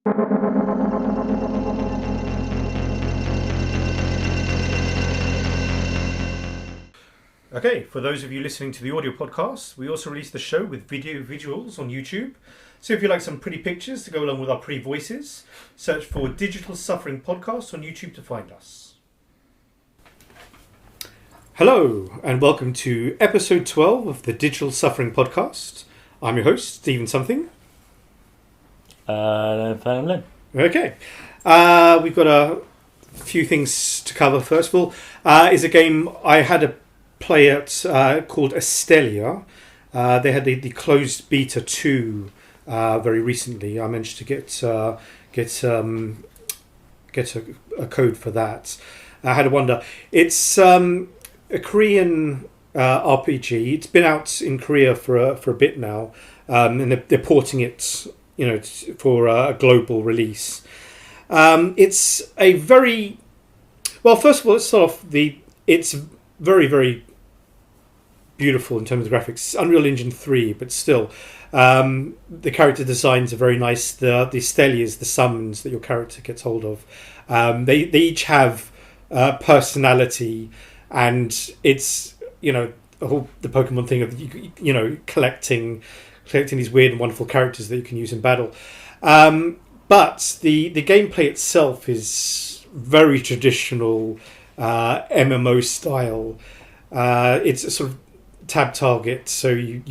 Okay, for those of you listening to the audio podcast, we also release the show with video visuals on YouTube. So if you like some pretty pictures to go along with our pretty voices, search for Digital Suffering Podcast on YouTube to find us. Hello, and welcome to episode 12 of the Digital Suffering Podcast. I'm your host, Steven Something. PhamtomLimb. Okay. We've got a few things to cover. First of all, is a game I had a play at called Astellia. They had the closed beta 2 very recently. I managed to get a code for that. I had a wonder. It's a Korean RPG. It's been out in Korea for a bit now, and they're porting it, for a global release. It's a very well. First of all, let's start off it's very, very beautiful in terms of graphics. Unreal Engine 3, but still, the character designs are very nice. The Astellias, the summons that your character gets hold of, they each have personality, and it's the Pokemon thing of collecting these weird and wonderful characters that you can use in battle. But the gameplay itself is very traditional MMO style. It's a sort of tab target, so you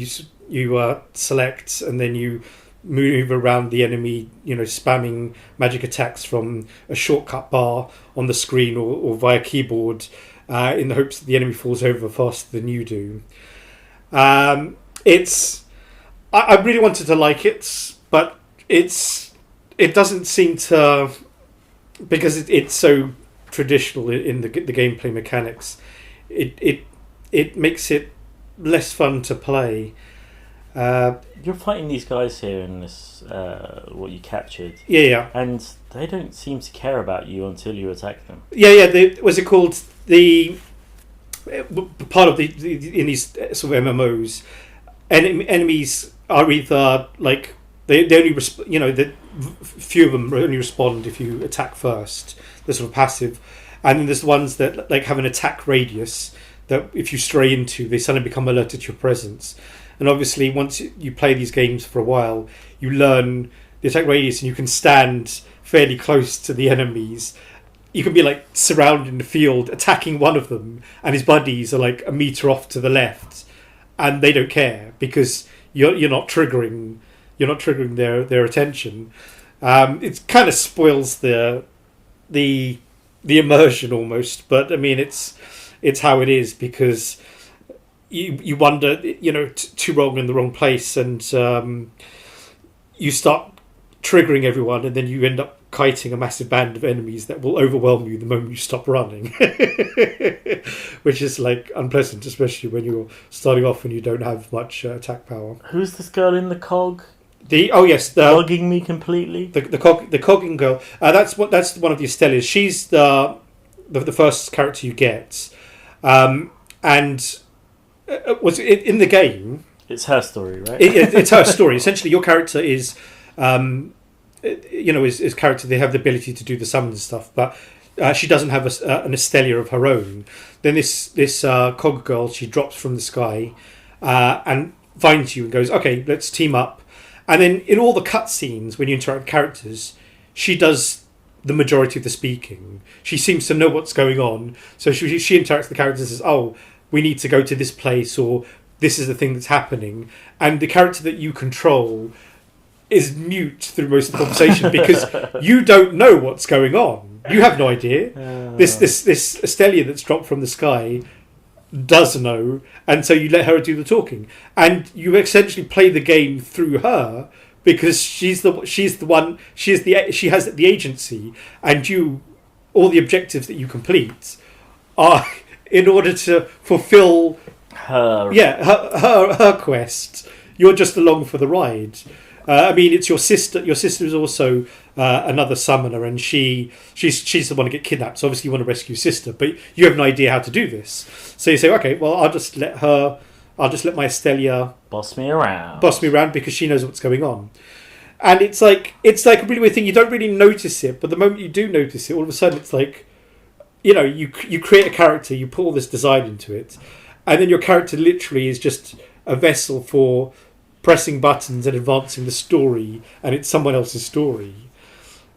select and then you move around the enemy, spamming magic attacks from a shortcut bar on the screen or via keyboard, in the hopes that the enemy falls over faster than you do. I really wanted to like it, but it doesn't seem to, because it's so traditional in the gameplay mechanics. It makes it less fun to play. You're fighting these guys here in this, what you captured. Yeah. And they don't seem to care about you until you attack them. Yeah. Was it called part of in these sort of MMOs? Enemies are either like they only few of them only respond if you attack first. They're sort of passive, and then there's the ones that like have an attack radius that if you stray into, they suddenly become alerted to your presence. And obviously, once you play these games for a while, you learn the attack radius, and you can stand fairly close to the enemies. You can be like surrounding the field, attacking one of them, and his buddies are like a meter off to the left, and they don't care because you're not triggering their attention. It kind of spoils the immersion almost, but I mean it's how it is, because you wonder, too wrong in the wrong place, and you start triggering everyone, and then you end up kiting a massive band of enemies that will overwhelm you the moment you stop running, which is like unpleasant, especially when you're starting off and you don't have much attack power. Who's this girl in the cog? Cogging me completely. The cogging girl. That's one of the Astellias. She's the first character you get, and was it in the game? It's her story, right? It's her story. Essentially, your character is, is character. They have the ability to do the summons and stuff, but she doesn't have an Astellia of her own. Then this cog girl, she drops from the sky, and finds you and goes, "Okay, let's team up." And then in all the cutscenes, when you interact with characters, she does the majority of the speaking. She seems to know what's going on. So she interacts with the characters and says, "Oh, we need to go to this place," or "This is the thing that's happening." And the character that you control is mute through most of the conversation because you don't know what's going on. You have no idea. This Astellia that's dropped from the sky does know, and so you let her do the talking, and you essentially play the game through her because she has the agency, and all the objectives that you complete are in order to fulfill her quest. You're just along for the ride. I mean, it's your sister. Your sister is also another summoner, and she's the one to get kidnapped. So obviously you want to rescue sister, but you have no idea how to do this. So you say, okay, well, I'll just let my Astellia boss me around because she knows what's going on. And it's like a really weird thing. You don't really notice it, but the moment you do notice it, all of a sudden it's like, you create a character, you put all this design into it, and then your character literally is just a vessel for pressing buttons and advancing the story, and it's someone else's story.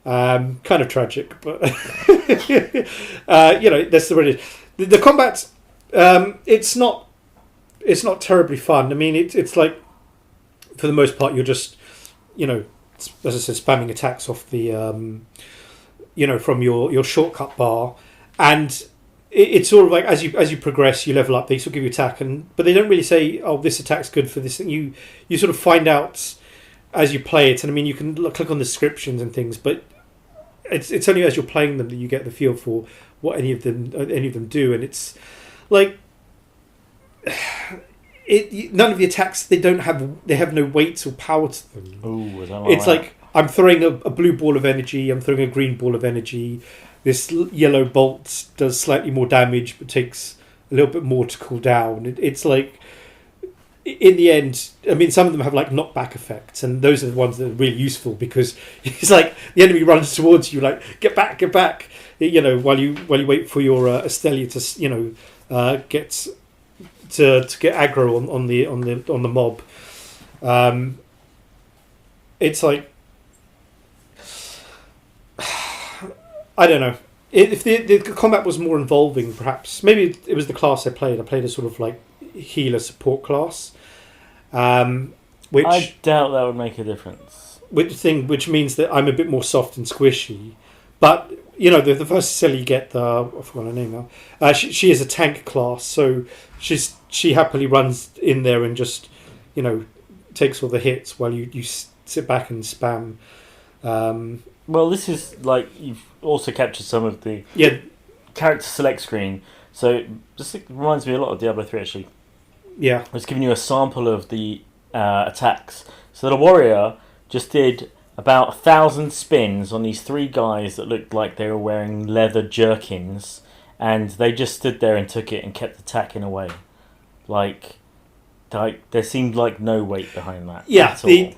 Kind of tragic, but that's the way it is. The combat, it's not terribly fun. I mean, it's like, for the most part, you're just, as I said, spamming attacks off the, from your shortcut bar, and it's sort of like as you progress, you level up. They sort of give you attack, but they don't really say, "Oh, this attack's good for this thing." You sort of find out as you play it, and I mean, you can click on the descriptions and things, but it's only as you're playing them that you get the feel for what any of them do, and it's like. None of the attacks they have no weight or power to them. Ooh, it's like I'm throwing a blue ball of energy, I'm throwing a green ball of energy. This yellow bolt does slightly more damage but takes a little bit more to cool down. It's like, in the end, I mean, some of them have like knockback effects, and those are the ones that are really useful, because it's like the enemy runs towards you, like get back, while you wait for your Astellia to get. To get aggro on the mob. It's like, I don't know. If the combat was more involving, perhaps maybe it was the class I played. I played a sort of like healer support class, which I doubt that would make a difference. Which means that I'm a bit more soft and squishy, but. The first Astellia you get, I forgot her name now. She is a tank class, so she happily runs in there and just, takes all the hits while you sit back and spam. Well, this is like you've also captured some of the character select screen, so this reminds me a lot of Diablo 3 actually. Yeah, I was giving you a sample of the attacks. So the warrior just did about 1,000 spins on these three guys that looked like they were wearing leather jerkins, and they just stood there and took it and kept attacking away. Like there seemed like no weight behind that. Yeah, I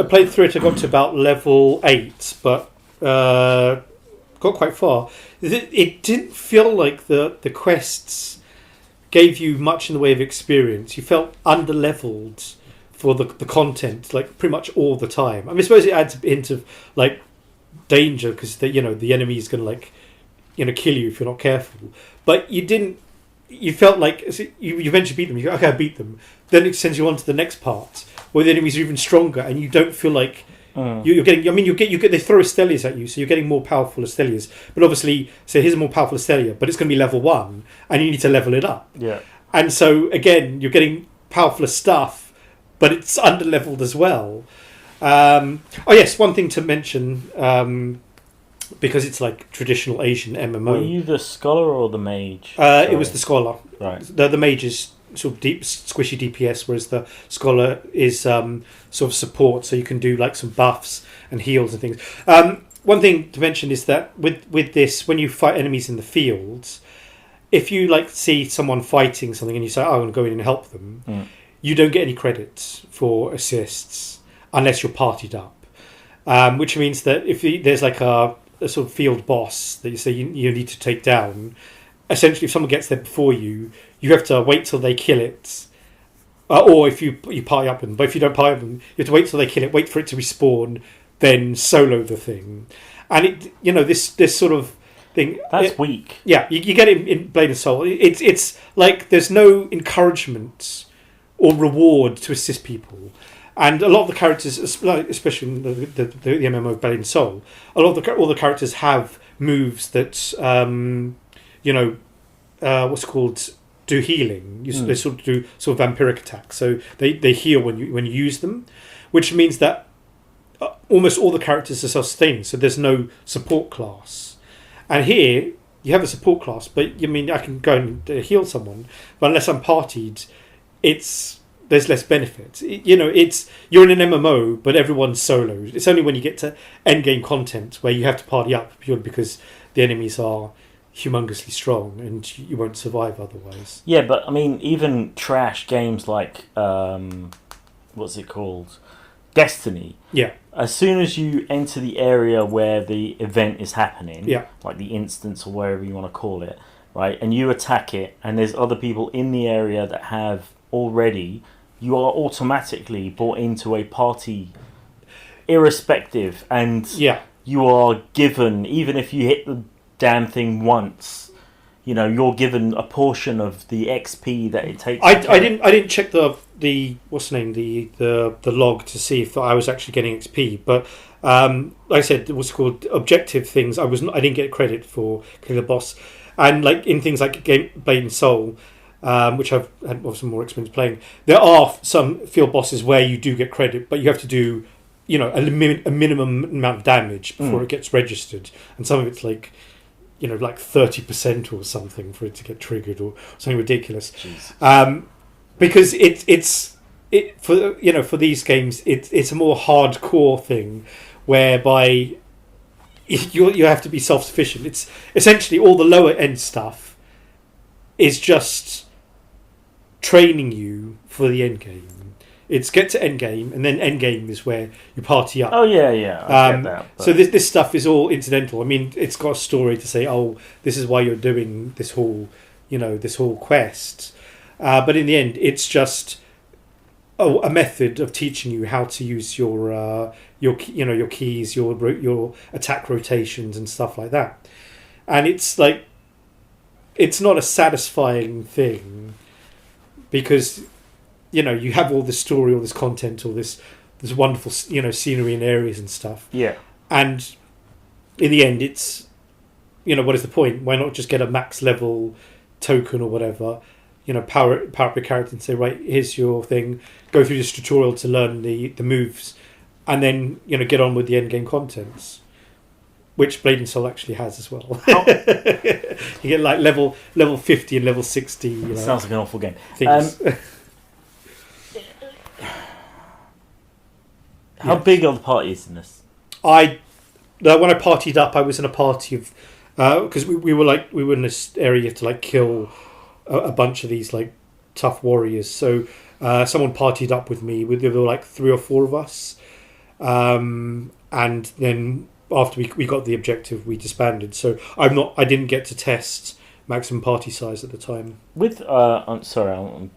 played through it. I got to about level 8, but got quite far. It didn't feel like the quests gave you much in the way of experience. You felt under-leveled for the content, like pretty much all the time. I mean, I suppose it adds a hint of like danger, because the enemy is going to kill you if you're not careful. But you felt like you eventually beat them. You go, okay, I beat them. Then it sends you on to the next part where the enemies are even stronger, and you don't feel like you're getting. I mean, you get they throw Astellias at you, so you're getting more powerful Astellias. But obviously, so here's a more powerful Astellia, but it's going to be level 1, and you need to level it up. Yeah. And so again, you're getting powerful stuff, but it's under-leveled as well. Yes, one thing to mention, because it's like traditional Asian MMO. Were you the scholar or the mage? It was the scholar. Right. The mage is sort of deep, squishy DPS, whereas the scholar is sort of support, so you can do like some buffs and heals and things. One thing to mention is that with this, when you fight enemies in the fields, if you like see someone fighting something and you say, "Oh, I'm going to go in and help them," you don't get any credits for assists unless you're partied up, which means that if there's like a sort of field boss that you say you need to take down, essentially if someone gets there before you have to wait till they kill it, or if you party up them. But if you don't party up them, you have to wait till they kill it, wait for it to respawn, then solo the thing. And it, this sort of thing. That's weak. Yeah, you get it in Blade and Soul. It's like there's no encouragement or reward to assist people, and a lot of the characters, especially in the MMO Blade and Soul, all the characters have moves that what's it called, do healing. They sort of do sort of vampiric attacks, so they heal when you use them, which means that almost all the characters are self-sustaining, so there's no support class. And here you have a support class, but I can go and heal someone, but unless I'm partied, there's less benefit. You're in an MMO, but everyone's soloed. It's only when you get to end game content where you have to party up purely because the enemies are humongously strong and you won't survive otherwise. Yeah, but I mean, even trash games like what's it called? Destiny. Yeah. As soon as you enter the area where the event is happening, Yeah. like the instance or wherever you want to call it, right, and you attack it, and there's other people in the area that have already, you are automatically brought into a party, irrespective, and Yeah. you are given, even if you hit the damn thing once, you know, you're given a portion of the XP that it takes. I didn't check the what's the name, the log to see if I was actually getting XP, but like I said, it was called objective things. I didn't get credit for killing the boss, and like in things like Blade and Soul, which I've had obviously more experience playing. There are some field bosses where you do get credit, but you have to do, you know, a minimum amount of damage before it gets registered, and some of it's like, you know, like 30% or something for it to get triggered or something ridiculous. Because it's for, you know, for these games it's a more hardcore thing whereby you have to be self-sufficient. It's essentially all the lower end stuff is just training you for the end game. It's get to end game, and then end game is where you party up. Oh yeah, I get that. But... So this stuff is all incidental. I mean, it's got a story to say, oh, this is why you're doing this whole, you know, this whole quest. But in the end, it's just a method of teaching you how to use your you know, your keys, your attack rotations and stuff like that. And it's like, it's not a satisfying thing because, you know, you have all this story, all this content, all this wonderful, you know, scenery and areas and stuff. Yeah. And in the end, it's, you know, what is the point? Why not just get a max level token or whatever? You know, power up your character and say, right, here's your thing. Go through this tutorial to learn the moves, and then, you know, get on with the end game contents, which Blade and Soul actually has as well. You get like level 50 and level 60. You know, sounds like an awful game. How big are the parties in this? When I partied up, I was in a party of, because we were in this area to like kill a bunch of these like tough warriors. So someone partied up with me. There were like 3 or 4 of us, and then after we got the objective, we disbanded. So I didn't get to test maximum party size at the time. With I'm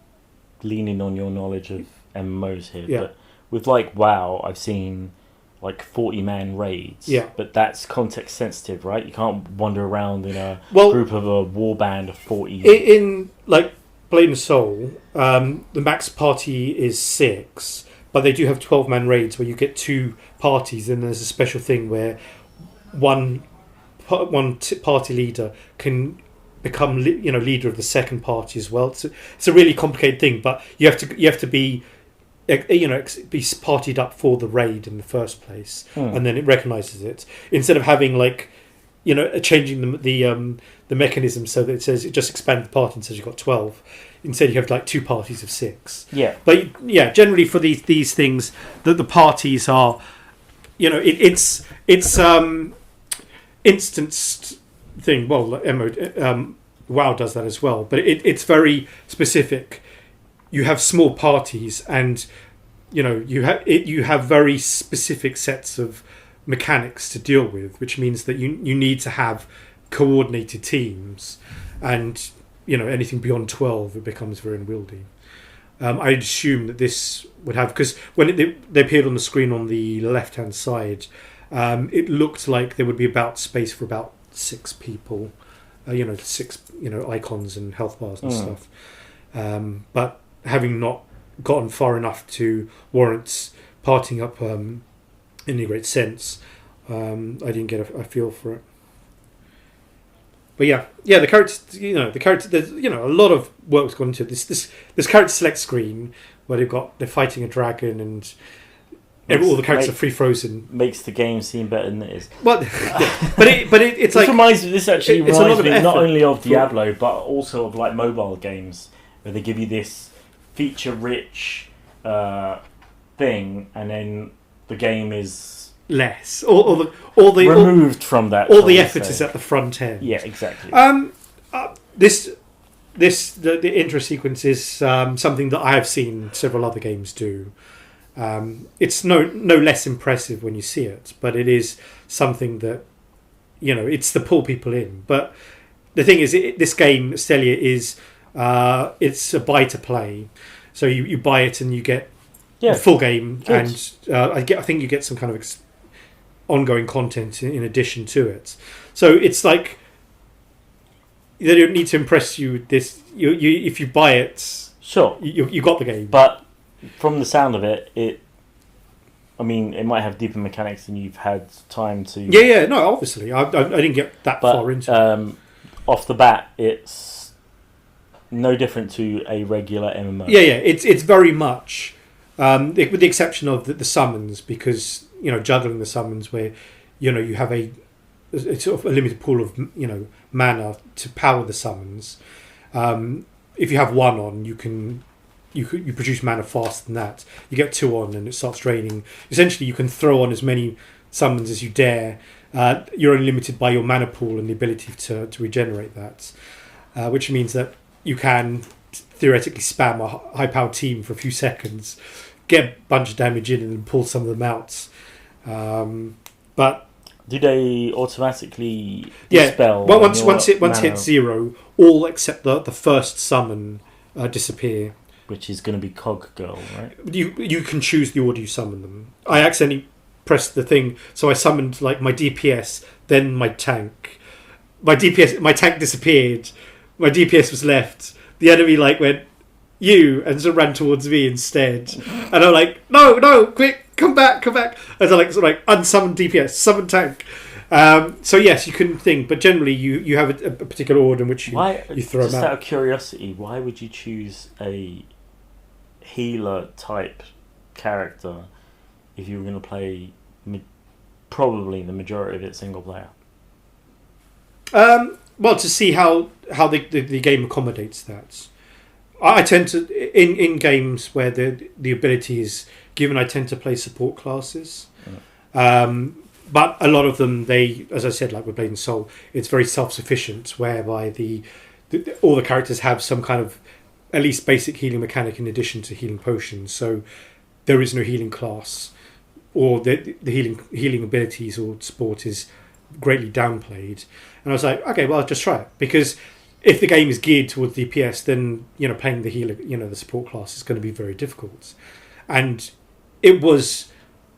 leaning on your knowledge of MMOs here, but with like WoW, I've seen like 40-man raids. Yeah. But that's context sensitive, right? You can't wander around in a group of a warband of 40. In like Blade and Soul, the max party is 6, but they do have 12-man raids where you get 2 parties, and there's a special thing where one party leader can become leader of the second party as well. It's a really complicated thing, but you have to be be partied up for the raid in the first place, and then it recognizes it instead of having like, you know, changing the mechanism so that it just expands the party and says you've got 12. Instead, you have like 2 parties of 6. Yeah, but yeah, generally for these things, the parties are, you know, it's instanced thing. Well, WoW does that as well, but it's very specific. You have small parties, and you know you have very specific sets of mechanics to deal with, which means that you need to have coordinated teams, and you know, anything beyond 12 it becomes very unwieldy. I'd assume that this would have, because when they appeared on the screen on the left hand side, it looked like there would be about space for about 6 people, 6 icons and health bars and stuff, but having not gotten far enough to warrant parting up in any great sense, I didn't get a feel for it. But yeah, the character. There's a lot of work's gone into this character select screen where they're fighting a dragon and all the characters are free frozen. Makes the game seem better than it is. Well, it's like this actually reminds me not only of Diablo but also of like mobile games where they give you this feature-rich thing, and then the game is less, or the removed from that. All the effort is at the front end. Yeah, exactly. The intro sequence is something that I have seen several other games do, It's no less impressive when you see it, but it is something that, it's to pull people in. But the thing is, this game, Astellia, is it's a buy to play. So you buy it and you get the full game, Good. and I think you get some kind of ongoing content in addition to it. So it's like they don't need to impress you. If you buy it, Sure, you got the game. but from the sound of it, it might have deeper mechanics than you've had time to. Yeah. No, obviously, I didn't get that far into it. Off the bat, it's no different to a regular MMO. Yeah. It's very much, with the exception of the summons, because juggling the summons where you have a sort of a limited pool of mana to power the summons. If you have one on, you produce mana faster than that. You get two on and it starts draining. Essentially, you can throw on as many summons as you dare. You're only limited by your mana pool and the ability to regenerate that, which means that you can theoretically spam a high-powered team for a few seconds, get a bunch of damage in, and then pull some of them out. But do they automatically yeah, dispel? well, once it hits 0, all except the first summon disappear. Which is going to be Cog Girl, right? You can choose the order you summon them. I accidentally pressed the thing, so I summoned like my DPS, then my tank. My tank disappeared. My DPS was left. The enemy went you and so ran towards me instead. And I'm like, no, quick, come back. As I unsummon DPS, summon tank. So yes, you couldn't think, but generally you have a particular order in which you throw them out. Just out of curiosity, why would you choose a healer type character if you were going to play probably the majority of it single player? Well, to see how the game accommodates that. I tend to in games where the ability is given, I tend to play support classes. But a lot of them, as I said, like with Blade and Soul, it's very self-sufficient, whereby all the characters have some kind of at least basic healing mechanic in addition to healing potions. So there is no healing class, or the healing abilities or support is greatly downplayed. And I was like, okay, well, I'll just try it, because if the game is geared towards DPS, then playing the healer, the support class is going to be very difficult. And it was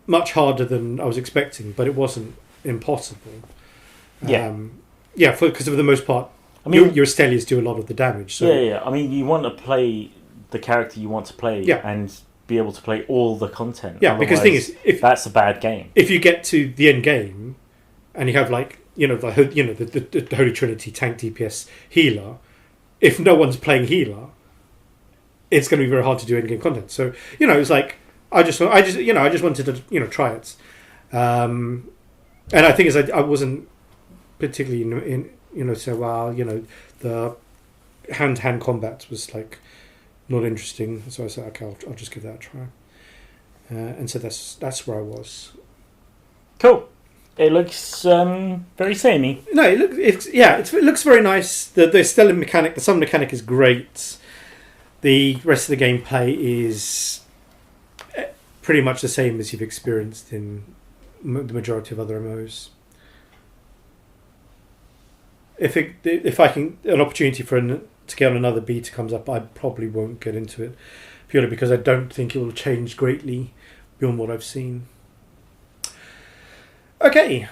much harder than I was expecting, but it wasn't impossible. Because for the most part, your Astellias do a lot of the damage. So. Yeah. You want to play the character you want to play, and be able to play all the content. Yeah, because the thing is, if that's a bad game. If you get to the end game, and you have the Holy Trinity, tank, DPS, healer, if no one's playing healer, it's going to be very hard to do end game content. So it's like I just wanted to try it, and I think I wasn't particularly the hand-to-hand combat was not interesting, so I said, okay, I'll just give that a try, and so that's where I was. Cool. It looks very samey. No, it looks very nice. The stellar mechanic, the summon mechanic is great. The rest of the gameplay is pretty much the same as you've experienced in the majority of other MMOs. If I can an opportunity to get on another beta comes up, I probably won't get into it, purely because I don't think it will change greatly beyond what I've seen. Okay,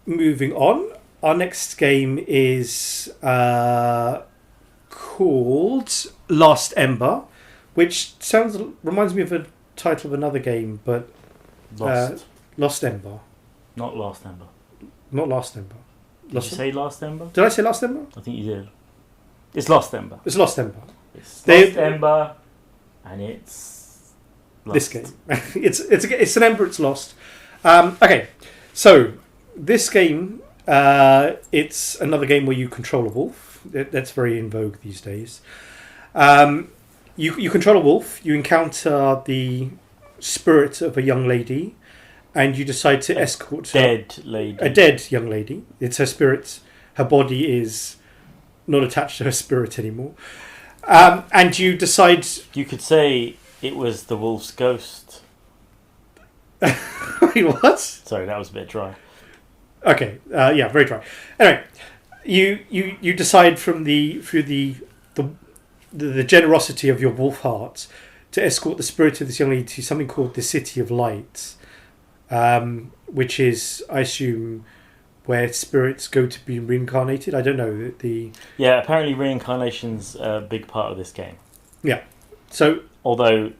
moving on. Our next game is called Lost Ember, which reminds me of a title of another game, but Lost Ember. Not Lost Ember. Not Lost Ember. Did you say Lost Ember? Did I say Lost Ember? I think you did. It's Lost Ember. It's Lost Ember. It's Lost Ember, and it's lost. This game. it's an Ember. It's lost. Okay, so this game, it's another game where you control a wolf. That's very in vogue these days. You control a wolf. You encounter the spirit of a young lady, and you decide to escort a dead young lady. It's her spirit. Her body is not attached to her spirit anymore. And you decide... You could say It was the wolf's ghost. Wait, what? Sorry, that was a bit dry. Okay, yeah, very dry. Anyway, you decide through the generosity of your wolf heart to escort the spirit of this young lady to something called the City of Light, which is, I assume, where spirits go to be reincarnated. I don't know Yeah, apparently reincarnation's a big part of this game. Yeah, so although,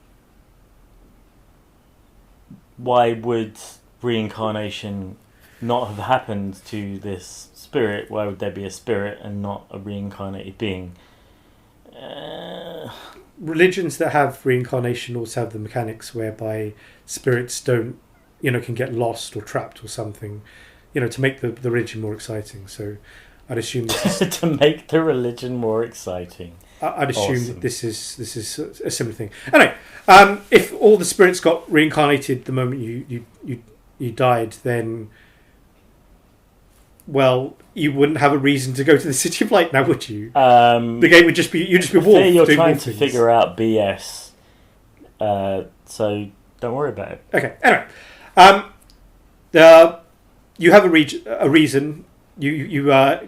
why would reincarnation not have happened to this spirit? Why would there be a spirit and not a reincarnated being? Religions that have reincarnation also have the mechanics whereby spirits don't, can get lost or trapped or something, to make the religion more exciting. So I'd assume this is, to make the religion more exciting. I'd assume Awesome. that this is a similar thing. Anyway, if all the spirits got reincarnated the moment you died, then, well, you wouldn't have a reason to go to the City of Light now, would you? The game would just be wolf. You're doing trying wolf to things. figure out BS, so don't worry about it. Okay. Anyway, you have a reason. You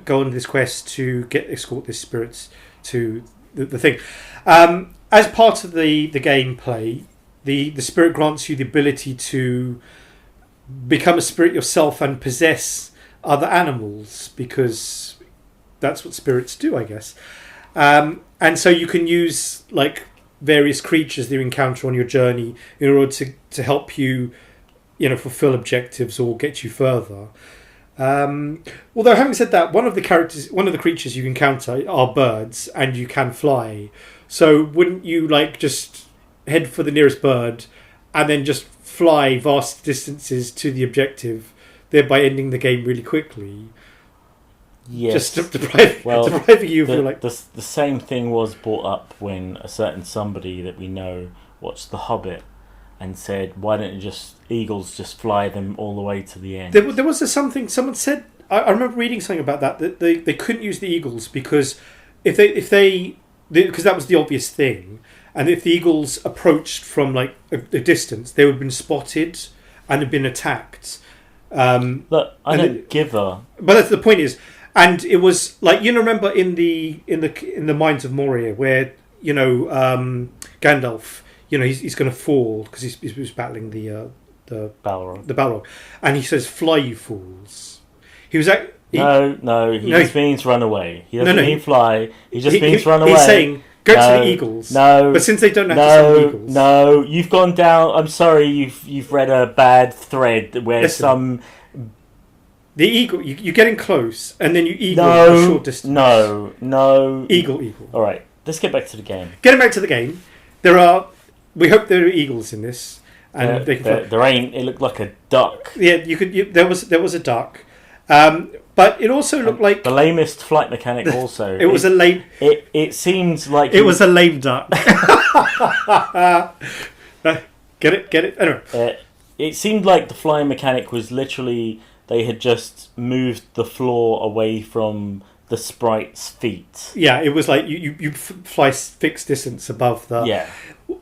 go on this quest to escort these spirits to the thing. As part of the gameplay, the spirit grants you the ability to become a spirit yourself and possess other animals, because that's what spirits do, I guess. And so you can use like various creatures that you encounter on your journey in order to help you, fulfill objectives or get you further. Although, having said that, one of the creatures you encounter are birds, and you can fly. So wouldn't you just head for the nearest bird and then just fly vast distances to the objective, thereby ending the game really quickly? Yes. Just depriving you of the same thing was brought up when a certain somebody that we know watched The Hobbit and said, why don't eagles just fly them all the way to the end? There was something someone said. I remember reading something about that they couldn't use the eagles because because that was the obvious thing, and if the eagles approached from a distance, they would have been spotted and have been attacked. Look, I don't give a. But that's the point is, and it was remember in the Mines of Moria where Gandalf. He's going to fall because he was battling the Balrog, and he says, "Fly, you fools!" He was No, he just means run away. He doesn't mean fly. He just means run away. He's saying, "Go to the eagles." No, but since they don't have to summon eagles, no, you've gone down. I'm sorry, you've read a bad thread where the eagle. You're getting close, and then you eagle a short distance. No, eagle. All right, let's get back to the game. Getting back to the game, we hope there are eagles in this, and they can fly. There ain't. It looked like a duck. Yeah, there was a duck, but it also looked like the lamest flight mechanic. Also, it was a lame. It seems like it was a lame duck. Get it? Anyway. It seemed like the flying mechanic was literally they had just moved the floor away from the sprite's feet. Yeah, it was like you fly fixed distance above the. Yeah.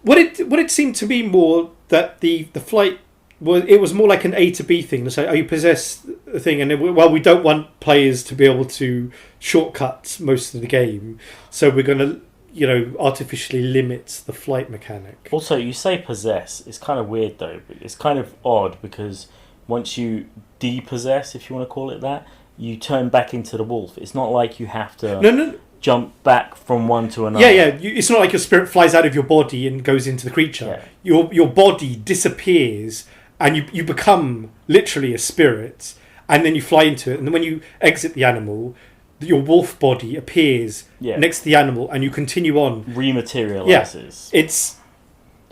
What it seemed to be more that the flight was more like an A to B thing. So you possess the thing, and we don't want players to be able to shortcut most of the game, so we're going to artificially limit the flight mechanic. Also, you say possess. It's kind of weird though. It's kind of odd because once you depossess, if you want to call it that, you turn back into the wolf. It's not like you have to jump back from one to another. Yeah. It's not like your spirit flies out of your body and goes into the creature. Yeah. Your body disappears and you become literally a spirit, and then you fly into it. And then when you exit the animal, your wolf body appears next to the animal, and you continue on. Rematerializes. Yeah,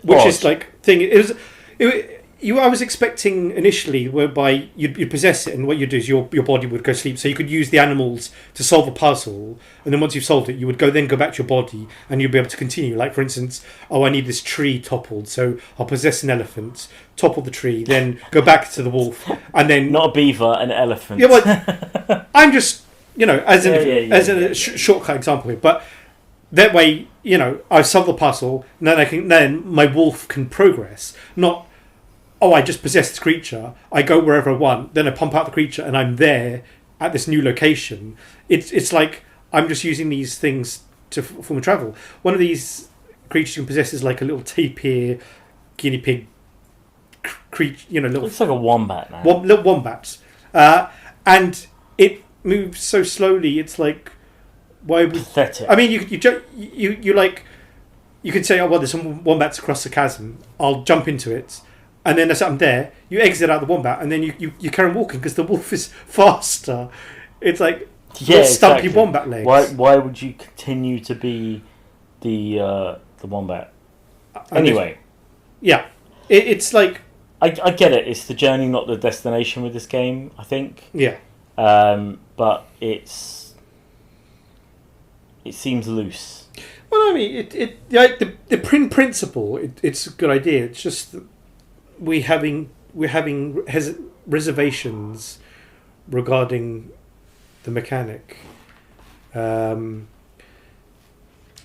which is thing. I was expecting initially whereby you'd possess it, and what you'd do is your body would go sleep, so you could use the animals to solve a puzzle, and then once you've solved it, you would go back to your body, and you'd be able to continue. Like, for instance, I need this tree toppled, so I'll possess an elephant, topple the tree, then go back to the wolf, and then not a beaver, an elephant. Yeah, well, I'm just as a shortcut example here, but that way, I solve the puzzle, and then my wolf can progress. Not, oh, I just possess this creature. I go wherever I want. Then I pump out the creature, and I'm there at this new location. It's like I'm just using these things to form a travel. One of these creatures you can possess is like a little tapir, guinea pig creature. Little. It's like a wombat now. Little wombats, and it moves so slowly. It's like, why would... Pathetic. I mean, you like, you could say, oh well, there's some wombats across the chasm. I'll jump into it, and then there's something there. You exit out the wombat, and then you carry on walking because the wolf is faster. It's like, stumpy wombat legs. Why would you continue to be the wombat? Anyway, yeah, it's like, I get it. It's the journey, not the destination with this game, I think. Yeah. But it seems loose. Well, I mean, the principle, it's a good idea. It's just that we're having reservations regarding the mechanic. I mean,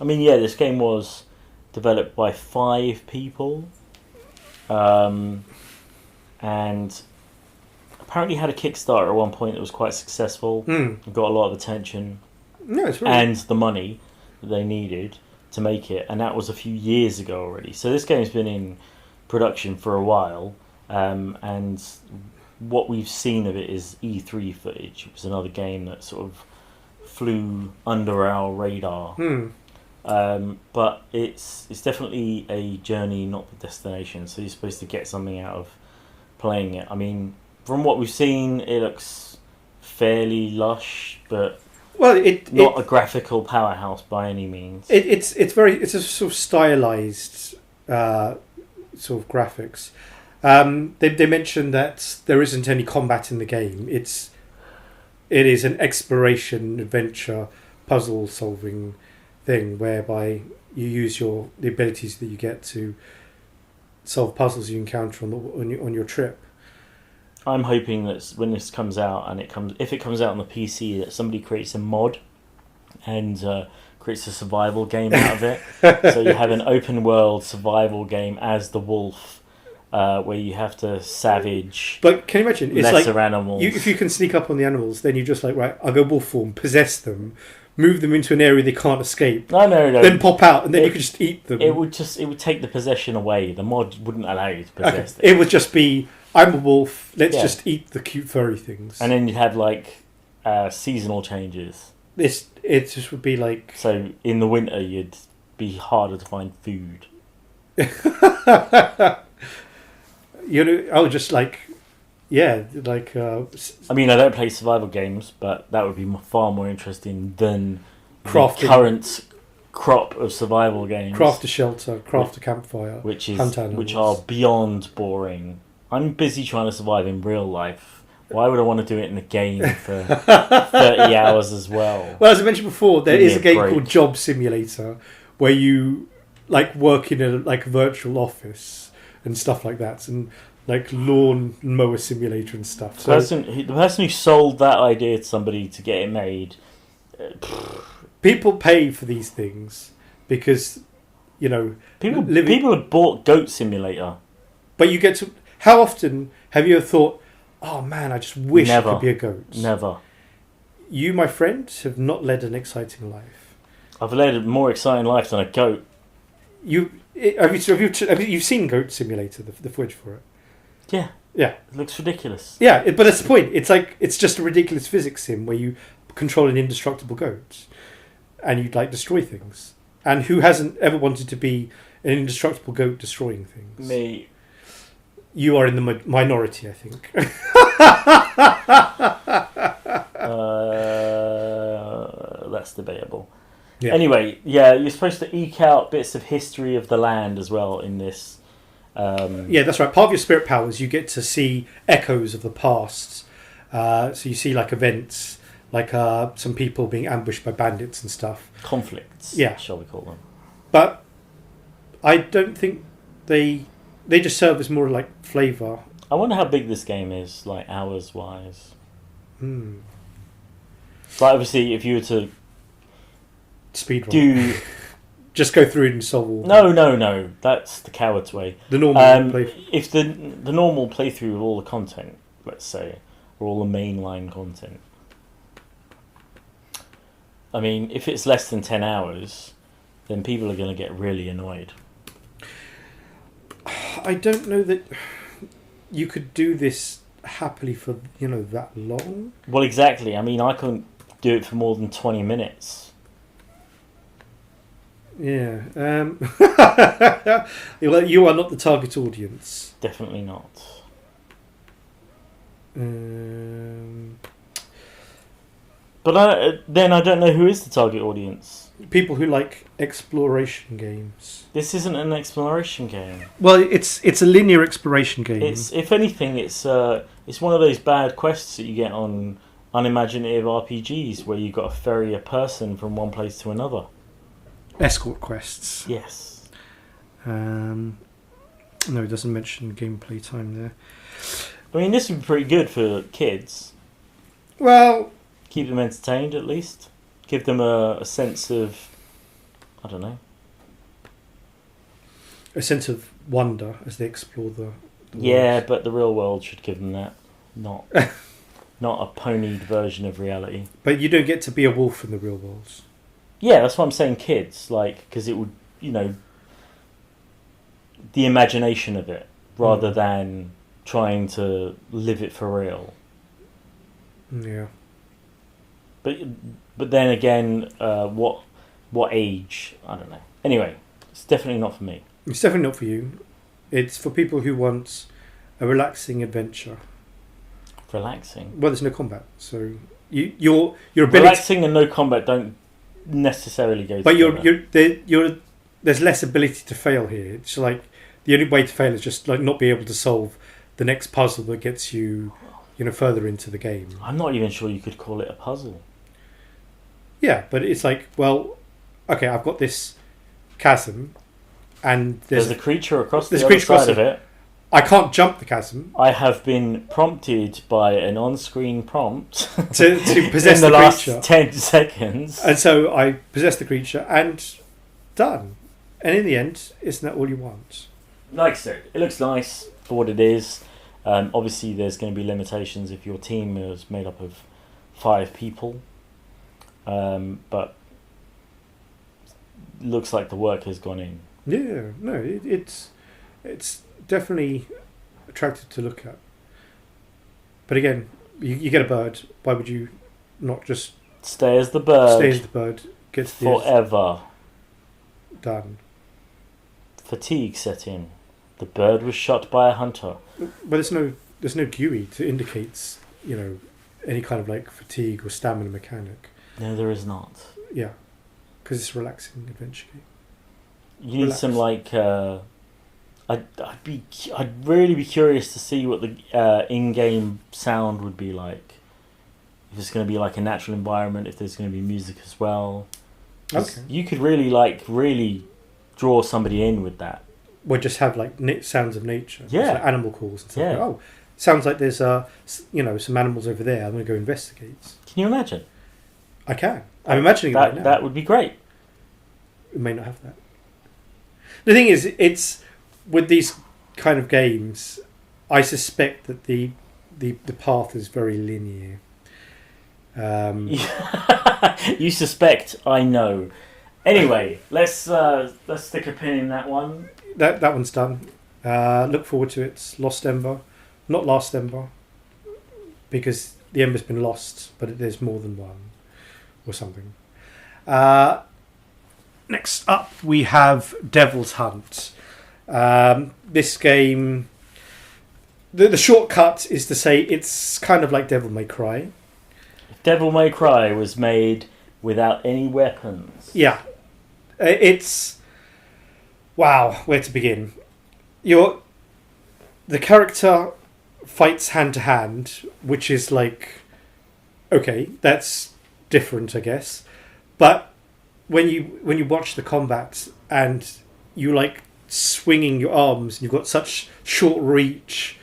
yeah, this game was developed by 5 people, and apparently had a Kickstarter at one point that was quite successful. Got a lot of attention, and the money that they needed to make it, and that was a few years ago already. So this game's been in production for a while, and what we've seen of it is E3 footage. It was another game that sort of flew under our radar. But it's definitely a journey, not the destination. So you're supposed to get something out of playing it. I mean, from what we've seen, it looks fairly lush, but not a graphical powerhouse by any means. It's a sort of stylized sort of graphics. They mentioned that there isn't any combat in the game. It is an exploration, adventure, puzzle solving thing whereby you use the abilities that you get to solve puzzles you encounter on your trip. I'm hoping that when this comes out, and if it comes out on the PC, that somebody creates a mod and creates a survival game out of it. So you have an open world survival game as the wolf, where you have to savage. But can you imagine? It's lesser like animals. If you can sneak up on the animals, then you just like, right, I'll go wolf form, possess them, move them into an area they can't escape. No. Then pop out, and then you could just eat them. It would take the possession away. The mod wouldn't allow you to possess them. It would just be, I'm a wolf. Let's just eat the cute furry things. And then you'd have like seasonal changes. It just would be like, so in the winter you'd be harder to find food. Just like, yeah, like. I mean, I don't play survival games, but that would be far more interesting than the current crop of survival games. Craft a shelter, craft a campfire, which are beyond boring. I'm busy trying to survive in real life. Why would I want to do it in a game for 30 hours as well? Well, as I mentioned before, there is a game called Job Simulator where you like work in a virtual office and stuff like that, and like lawn mower simulator and stuff. The person who sold that idea to somebody to get it made. People pay for these things because, people have bought Goat Simulator. But you get to. How often have you ever thought, oh man, I just wish I could be a goat? Never. You, my friend, have not led an exciting life. I've led a more exciting life than a goat. Have you seen Goat Simulator, the footage for it? Yeah. Yeah. It looks ridiculous. Yeah, but that's the point. It's like, it's just a ridiculous physics sim where you control an indestructible goat and you like destroy things. And who hasn't ever wanted to be an indestructible goat destroying things? Me. You are in the minority, I think. That's debatable. Yeah. Anyway, yeah, you're supposed to eke out bits of history of the land as well in this. Yeah, that's right. Part of your spirit powers, you get to see echoes of the past. So you see like events, like some people being ambushed by bandits and stuff. Conflicts, yeah, shall we call them. But I don't think they just serve as more like flavour. I wonder how big this game is, like hours-wise. Like obviously, if you were to speedrun. do Just go through it and solve all. no. That's the coward's way. The normal playthrough. If the normal playthrough of all the content, let's say, or all the mainline content. I mean, if it's less than 10 hours, then people are going to get really annoyed. I don't know that you could do this happily for, that long. Well, exactly. I mean, I couldn't do it for more than 20 minutes. Yeah. You are not the target audience. Definitely not. But then I don't know who is the target audience. People who like exploration games. This isn't an exploration game. Well, it's a linear exploration game. If anything, it's one of those bad quests that you get on unimaginative RPGs where you've got to ferry a person from one place to another. Escort quests. Yes. No, it doesn't mention gameplay time there. I mean, this would be pretty good for kids. Well, keep them entertained at least. Give them a sense of, I don't know. A sense of wonder as they explore the yeah, world. but the real world should give them that. Not a ponied version of reality. But you don't get to be a wolf in the real world. Yeah, that's what I'm saying, kids. Because it would, the imagination of it, rather than trying to live it for real. Yeah. But then again, what age? I don't know. Anyway, it's definitely not for me. It's definitely not for you. It's for people who want a relaxing adventure. Relaxing? Well, there's no combat, so your ability. Relaxing and no combat don't necessarily go together. But there's less ability to fail here. It's like the only way to fail is just like not be able to solve the next puzzle that gets you, further into the game. I'm not even sure you could call it a puzzle. Yeah, but it's like, well, okay, I've got this chasm, and there's a creature across the other side of it. I can't jump the chasm. I have been prompted by an on-screen prompt to possess in the last creature. 10 seconds. And so I possess the creature, and done. And in the end, isn't that all you want? Like I said, it looks nice for what it is. Obviously, there's going to be limitations if your team is made up of 5 people. But looks like the work has gone in. Yeah, no, it's definitely attractive to look at. But again, you get a bird. Why would you not just stay as the bird? Stay as the bird. Get forever. Done. Fatigue set in. The bird was shot by a hunter. But there's no GUI to indicate any kind of like fatigue or stamina mechanic. No, there is not. Yeah, because it's a relaxing adventure game. You need some like. I'd really be curious to see what the in-game sound would be like. If it's going to be like a natural environment, if there's going to be music as well. Okay. You could really draw somebody in with that. Or just have like sounds of nature. Yeah. Like animal calls and stuff. Yeah. Like, oh, sounds like there's some animals over there. I'm going to go investigate. Can you imagine? I can. I'm imagining that right now. That would be great. We may not have that. The thing is, it's with these kind of games, I suspect that the path is very linear. You suspect, I know. Anyway, let's stick a pin in that one. That one's done. Look forward to it. Lost Ember, not Last Ember, because the Ember's been lost, but there's more than one, or something. Next up, we have Devil's Hunt. This game, the shortcut is to say it's kind of like Devil May Cry. Devil May Cry was made without any weapons. Yeah. It's... Wow, where to begin? The character fights hand to hand, which is like... Okay, that's different, I guess. But when you watch the combat and you like swinging your arms and you've got such short reach,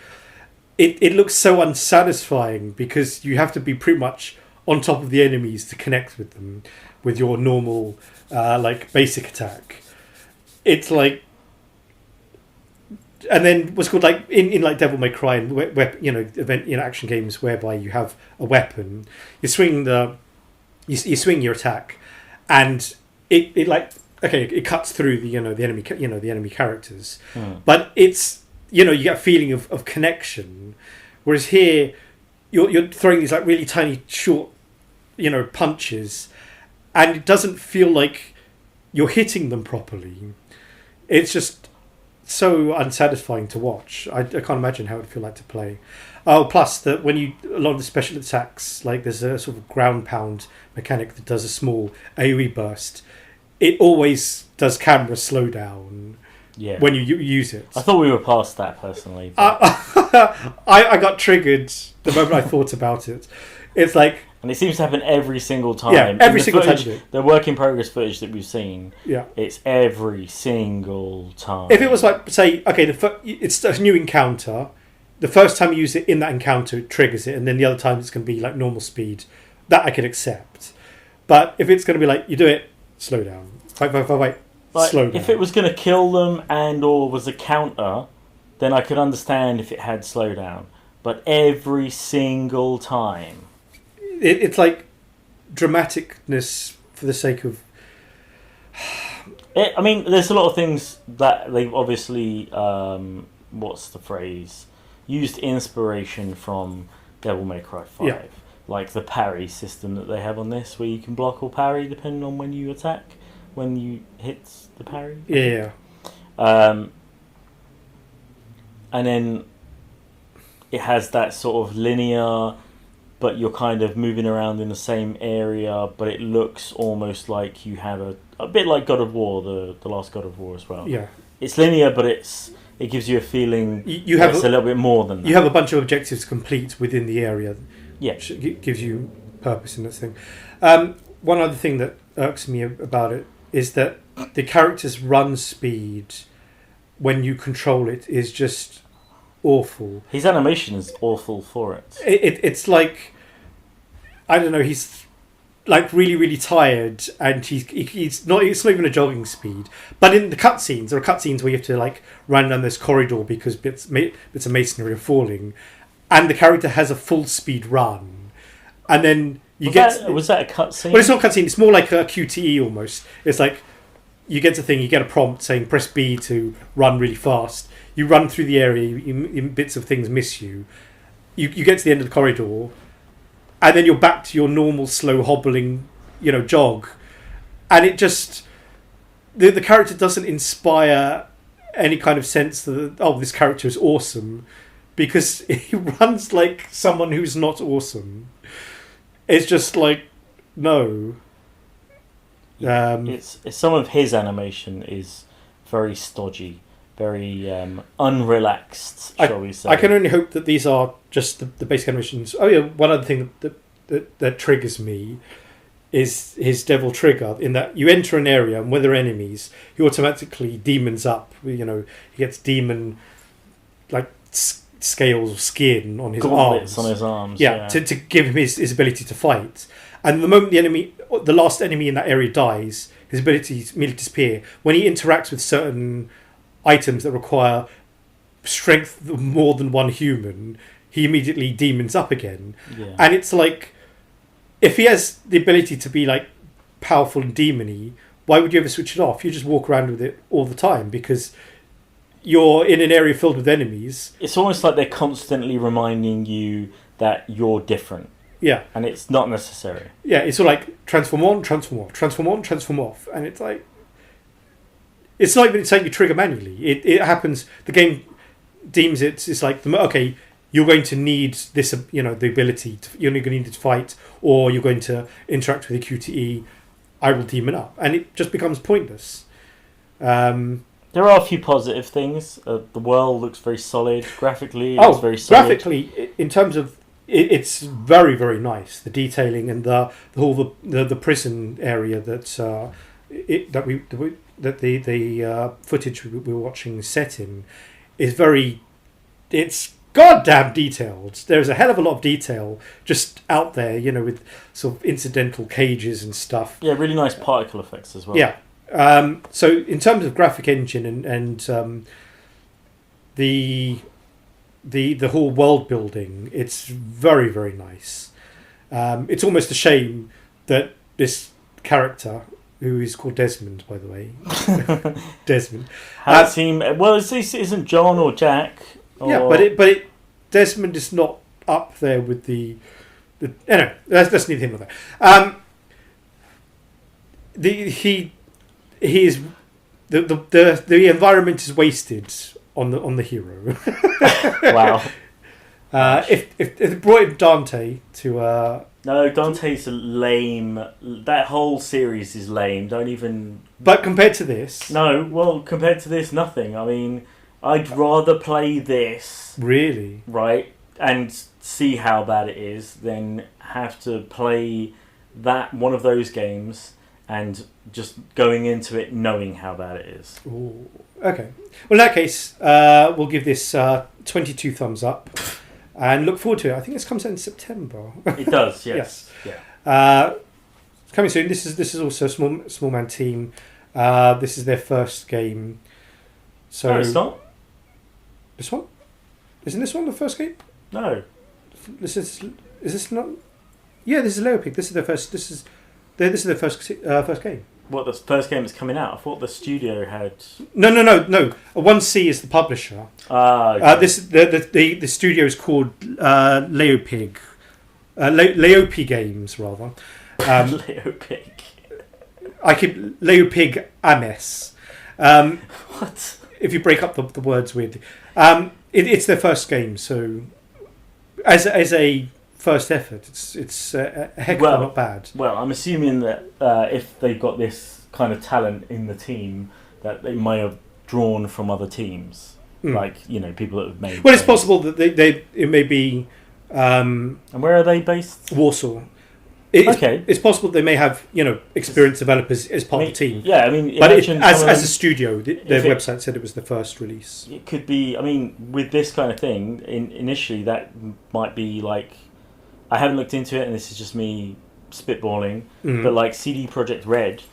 it looks so unsatisfying because you have to be pretty much on top of the enemies to connect with them with your normal like basic attack. It's like, and then what's called like in like Devil May Cry and action games whereby you have a weapon, you swing your attack, and it like it cuts through the enemy characters, but it's you get a feeling of connection, whereas here you're throwing these like really tiny short punches, and it doesn't feel like you're hitting them properly. It's just so unsatisfying to watch. I can't imagine how it would feel like to play. Oh, plus that when a lot of the special attacks, like there's a sort of ground pound mechanic that does a small AoE burst. It always does camera slowdown when you use it. I thought we were past that personally. I got triggered the moment I thought about it. It's like, and it seems to happen every single time. Yeah, every single time. The work in progress footage that we've seen. Yeah, it's every single time. If it was like, say, okay, it's a new encounter. The first time you use it in that encounter, it triggers it, and then the other time it's going to be like normal speed. That I can accept. But if it's going to be like, you do it, slow down. Fight. Like, slow down. If it was going to kill them and/or was a counter, then I could understand if it had slowdown. But every single time. It's like dramaticness for the sake of... I mean, there's a lot of things that they've obviously, what's the phrase? Used inspiration from Devil May Cry 5. Yeah. Like the parry system that they have on this, where you can block or parry depending on when you attack, when you hit the parry. Yeah. And then it has that sort of linear, but you're kind of moving around in the same area, but it looks almost like you have a bit like God of War, the last God of War as well. Yeah. It's linear, but it gives you a feeling it's a little bit more than that. You have a bunch of objectives to complete within the area. Yeah. Which gives you purpose in this thing. One other thing that irks me about it is that the character's run speed, when you control it, is just awful. His animation is awful for it. It's like, I don't know, he's like really, really tired, and it's not even a jogging speed. But in the cutscenes, there are cutscenes where you have to like run down this corridor because bits of masonry are falling, and the character has a full speed run, and then was that a cutscene? Well, it's not a cutscene. It's more like a QTE almost. It's like you get you get a prompt saying press B to run really fast. You run through the area, bits of things miss you. You get to the end of the corridor, and then you're back to your normal slow hobbling, jog. And it just... The character doesn't inspire any kind of sense that, this character is awesome, because he runs like someone who's not awesome. It's just like, no. It's some of his animation is very stodgy. Very unrelaxed, shall we say. I can only hope that these are just the basic animations. Oh yeah, one other thing that triggers me is his devil trigger, in that you enter an area and where there are enemies, he automatically demons up. He gets demon like scales of skin on his arms. On his arms. Yeah. To give him his ability to fight. And the moment the last enemy in that area dies, his abilities immediately disappear. When he interacts with certain items that require strength of more than one human, he immediately demons up again. Yeah. And it's like, if he has the ability to be like powerful and demony, why would you ever switch it off? You just walk around with it all the time because you're in an area filled with enemies. It's almost like they're constantly reminding you that you're different. Yeah. And it's not necessary. Yeah, it's sort of like transform on, transform off, transform on, transform off. And it's like, it's not even saying you trigger manually. It happens. The game deems it's like, okay, you're going to need this, the ability. You're going to need to fight, or you're going to interact with the QTE. I will demon up, and it just becomes pointless. There are a few positive things. The world looks very solid graphically. It's very solid. Graphically, in terms of it's very, very nice. The detailing and the whole the prison area the footage we were watching set in is very. It's goddamn detailed. There's a hell of a lot of detail just out there, with sort of incidental cages and stuff. Yeah, really nice particle effects as well. Yeah. So in terms of graphic engine and the whole world building, it's very, very nice. It's almost a shame that this character, who is called Desmond, by the way, Desmond, isn't John or Jack? Or... Yeah, but Desmond is not up there with the anyway. Let's leave him with that. He is the environment is wasted on the hero. Wow. If they brought in Dante to no, Dante's lame. That whole series is lame. Don't even. But compared to this, compared to this, nothing. I mean, I'd rather play this really, right, and see how bad it is than have to play that one of those games and just going into it knowing how bad it is. Ooh, okay. Well, in that case, we'll give this 22 thumbs up and look forward to it. I think this comes out in September. It does, yes. Yeah. Coming soon. This is also a small man team. This is their first game. So no, it's not. This one? Isn't this one the first game? No. Is this not? Yeah, this is Leopig. This is their first. This is their first game. What, the first game that's coming out? I thought the studio had. No. 1C is the publisher. Okay. The studio is called Leopig. Leopig Games rather. Leopig. I keep Leopig Ames. What? If you break up the words weirdly. It's their first game, so as a first effort, it's a heck of not bad. Well, I'm assuming that if they've got this kind of talent in the team, that they may have drawn from other teams, like people that have made. Well, it's possible that it may be. And where are they based? Warsaw. Okay. It's possible they may have experienced developers as part of the team. Yeah, I mean, but as a studio, their website said it was the first release. It could be. I mean, with this kind of thing, initially that might be like. I haven't looked into it, and this is just me spitballing. But like CD Projekt Red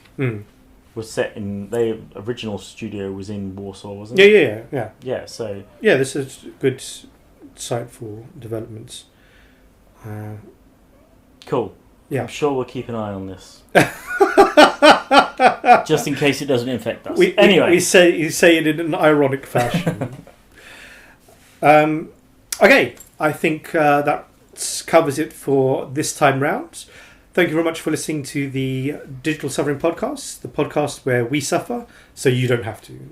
was set in. Their original studio was in Warsaw, wasn't it? Yeah. Yeah. So yeah, this is a good site for developments. Cool. Yeah. I'm sure we'll keep an eye on this. Just in case it doesn't infect us. Anyway. You say it in an ironic fashion. Okay, I think that covers it for this time round. Thank you very much for listening to the Digital Suffering Podcast, the podcast where we suffer so you don't have to.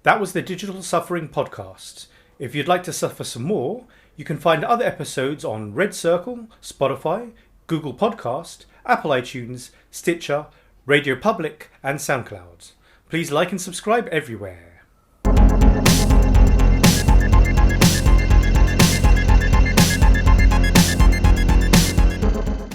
That was the Digital Suffering Podcast. If you'd like to suffer some more, you can find other episodes on Red Circle, Spotify, Google Podcast, Apple iTunes, Stitcher, Radio Public, and SoundCloud. Please like and subscribe everywhere.